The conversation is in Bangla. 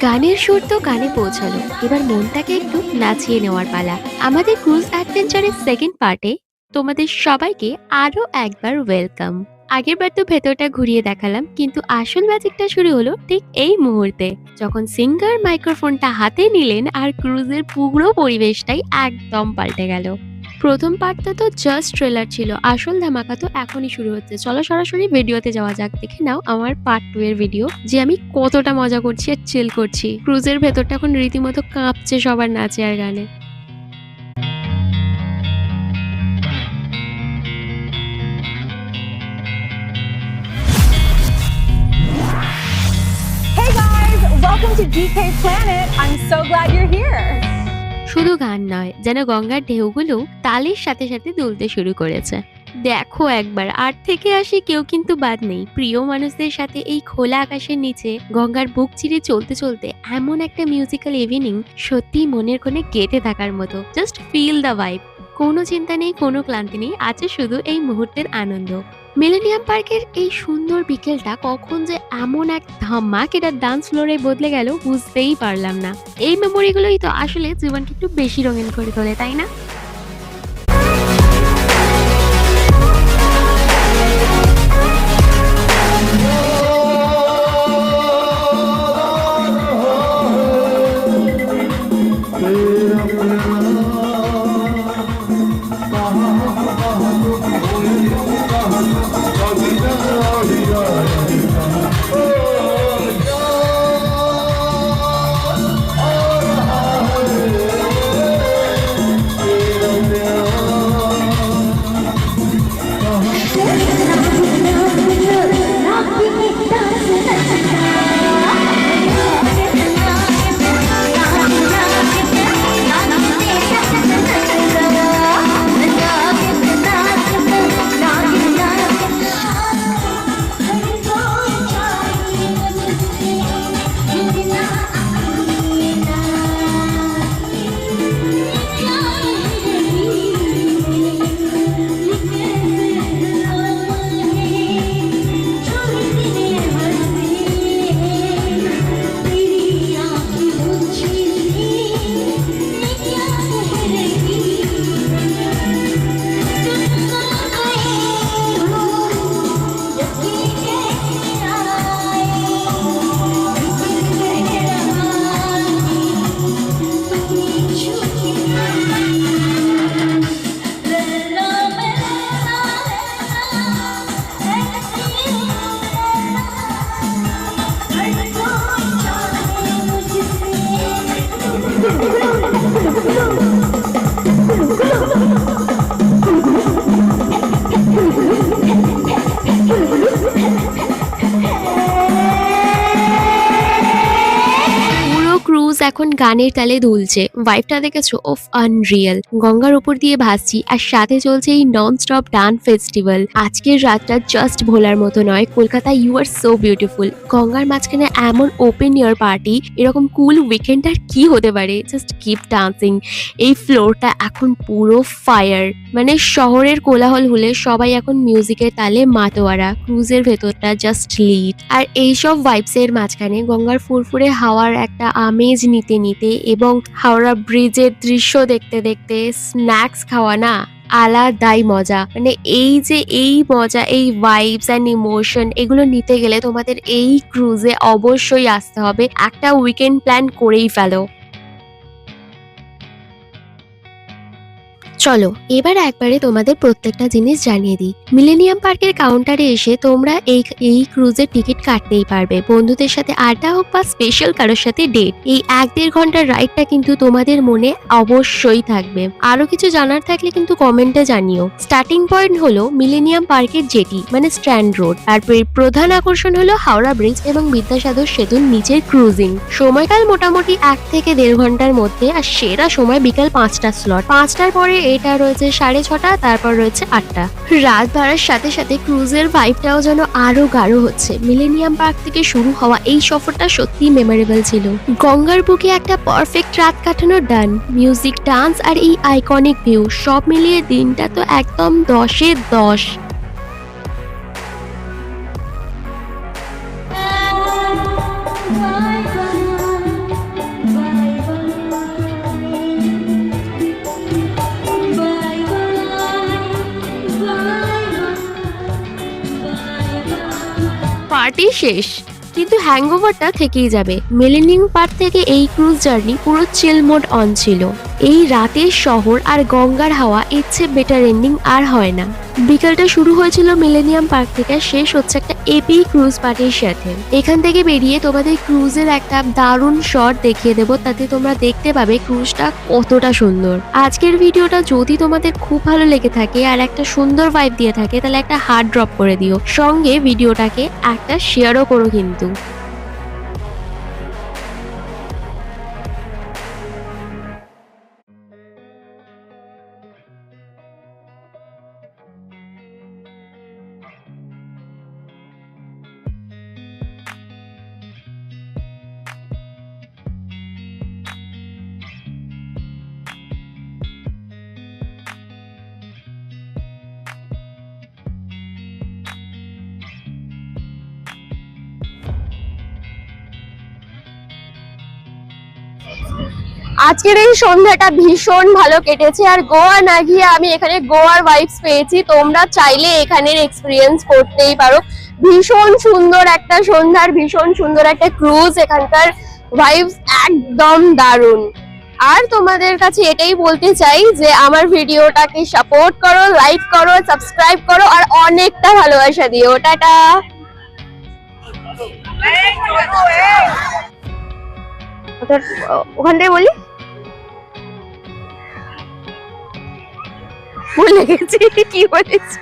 গানের সুর তো কানে পৌঁছালো, এবার মনটাকে একটু নাচিয়ে নেওয়ার পালা। আমাদের ক্রুজ অ্যাডভেঞ্চারের সেকেন্ড পার্টে তোমাদের সবাইকে আরো একবার ওয়েলকাম। আগেরবার তো ভেতরটা ঘুরিয়ে দেখালাম, কিন্তু আসল ম্যাজিকটা শুরু হলো ঠিক এই মুহূর্তে, যখন সিঙ্গার মাইক্রোফোনটা হাতে নিলেন আর ক্রুজের পুরো পরিবেশটাই একদম পাল্টে গেল। প্রথম পার্টটা তো জাস্ট ট্রেলার ছিল, আসল ধামাকা তো এখনই শুরু হচ্ছে। চলো সরাসরি ভিডিওতে যাওয়া যাক, দেখে নাও আমার পার্ট 2 এর ভিডিও, যে আমি কতটা মজা করছি আর চিল করছি। ক্রুজের ভেতরটা এখন রীতিমতো কাঁপছে সবার নাচে আর গানে। Hey guys, welcome to DK Planet. I'm so glad you're here. শুধু গান নয়, যেন গঙ্গার ঢেউগুলো তালের সাথে সাথে দুলতে শুরু করেছে। দেখো একবার, আট থেকে আসি কেউ কিন্তু বাদ নেই। প্রিয় মানুষদের সাথে এই খোলা আকাশের নিচে গঙ্গার বুক চিরে চলতে চলতে এমন একটা মিউজিক্যাল ইভিনিং সত্যিই মনের কোণে গেঁথে থাকার মতো। Just feel the vibe. কোনো চিন্তা নেই, কোনো ক্লান্তি নেই, আছে শুধু এই মুহূর্তের আনন্দ। মিলেনিয়াম পার্কের এই সুন্দর বিকেলটা কখন যে এমন এক ধামাকেদার ডান্স ফ্লোরে বদলে গেল বুঝতেই পারলাম না। এই মেমোরিগুলোই তো আসলে জীবনকে একটু বেশি রঙিন করে তোলে, তাই না? ক্রুজ এখন গানের তালে দুলছে। ভাইবটা দেখেছো? Of Unreal. গঙ্গার উপর দিয়ে ভাসছি আর সাথে চলছে এই নন স্টপ ডান্স ফেস্টিভ্যাল। আজকের রাতটা জাস্ট ভোলার মতো নয়। Kolkata, you are so beautiful. গঙ্গার মাঝখানে এমন ওপেন এয়ার পার্টি, এরকম কুল উইকেন্ড আর কি হতে পারে? Just keep dancing. এই ফ্লোরটা এখন পুরো ফায়ার। মানে শহরের কোলাহল হলে সবাই এখন মিউজিকের তালে মাতোয়ারা। ক্রুজের ভেতরটা জাস্ট লিড। আর এইসব ভাইবসের মাঝখানে গঙ্গার ফুরফুরে হাওয়ার একটা আমেজ নিতে নিতে এবং হাওড়া ব্রিজের দৃশ্য দেখতে দেখতে স্ন্যাক্স খাওয়া না আলাদাই মজা। মানে এই যে এই মজা, এই ভাইবস অ্যান্ড ইমোশন, এগুলো নিতে গেলে তোমাদের এই ক্রুজে অবশ্যই আসতে হবে। একটা উইকেন্ড প্ল্যান করেই ফেলো। চলো এবার একবারে তোমাদের প্রত্যেকটা জিনিস জানিয়ে দিই। মিলেনিয়াম পার্কের কাউন্টারে এসে তোমরা এই ক্রুজের টিকিট কাটতেই পারবে। বন্ধুদের সাথে আড্ডা হোক বা স্পেশাল কারোর সাথে ডেট, এই 1-1.5 ঘন্টার রাইডটা কিন্তু তোমাদের মনে অবশ্যই থাকবে। আরো কিছু জানার থাকলে কিন্তু কমেন্টে জানিও। স্টার্টিং পয়েন্ট হলো মিলেনিয়াম পার্কের জেটি মানে স্ট্র্যান্ড রোড, আর প্রধান আকর্ষণ হলো হাওড়া ব্রিজ এবং বিদ্যাসাগর সেতুর নিচের ক্রুজিং। সময়কাল মোটামুটি 1 থেকে 1.5 ঘন্টার মধ্যে, আর সেরা সময় বিকাল 5টা স্লট। 5টার পরে এটা রয়েছে 6:30, তারপর রয়েছে 8টা। রাত বাড়ার সাথে সাথে ক্রুজের ভাইবটাও যেন আরো গাঢ় হচ্ছে। মিলেনিয়াম পার্ক থেকে শুরু হওয়া এই সফরটা সত্যি মেমোরেবল ছিল। গঙ্গার বুকে একটা পারফেক্ট রাত কাটানোর ডান, মিউজিক, ডান্স আর এই আইকনিক ভিউ, সব মিলিয়ে দিনটা তো একদম 10-এ 10। পার্টি শেষ, কিন্তু হ্যাংওভারটা থেকেই যাবে। মিলেনিয়াম পার্ক থেকে এই ক্রুজ জার্নি পুরো চিল মোড অন ছিল। এই রাতের শহর আর গঙ্গার হাওয়া, এর চেয়ে বেটার এন্ডিং আর হয় না। বিকালটা শুরু হয়েছিল মিলেনিয়াম পার্ক থেকে, শেষ হচ্ছে একটা এপি ক্রুজ পার্টির সাথে। এখান থেকে বেরিয়ে তোমাদের ক্রুজের একটা দারুণ শট দেখিয়ে দেবো, তাতে তোমরা দেখতে পাবে ক্রুজটা কতটা সুন্দর। আজকের ভিডিওটা যদি তোমাদের খুব ভালো লেগে থাকে আর একটা সুন্দর ভাইব দিয়ে থাকে, তাহলে একটা হার্ট ড্রপ করে দিও, সঙ্গে ভিডিওটাকে একটা শেয়ারও করো কিন্তু। আজকের এই সন্ধ্যাটা ভীষণ ভালো কেটেছে, আর গোয়া না গিয়ে আমি এখানে গোয়ার ভাইবস পেয়েছি। তোমরা চাইলে এখানের এক্সপিরিয়েন্স করতেই পারো। ভীষণ সুন্দর একটা সন্ধ্যার, ভীষণ সুন্দর একটা ক্রুজ, এখানকার ভাইবস একদম দারুণ। আর তোমাদের কাছে এটাই বলতে চাই যে আমার ভিডিওটাকে সাপোর্ট করো, লাইক করো, সাবস্ক্রাইব করো, আর অনেকটা ভালোবাসা দিও। টাটা। ওখানটায় বলি, ভুলে গেছি কি বলেছি।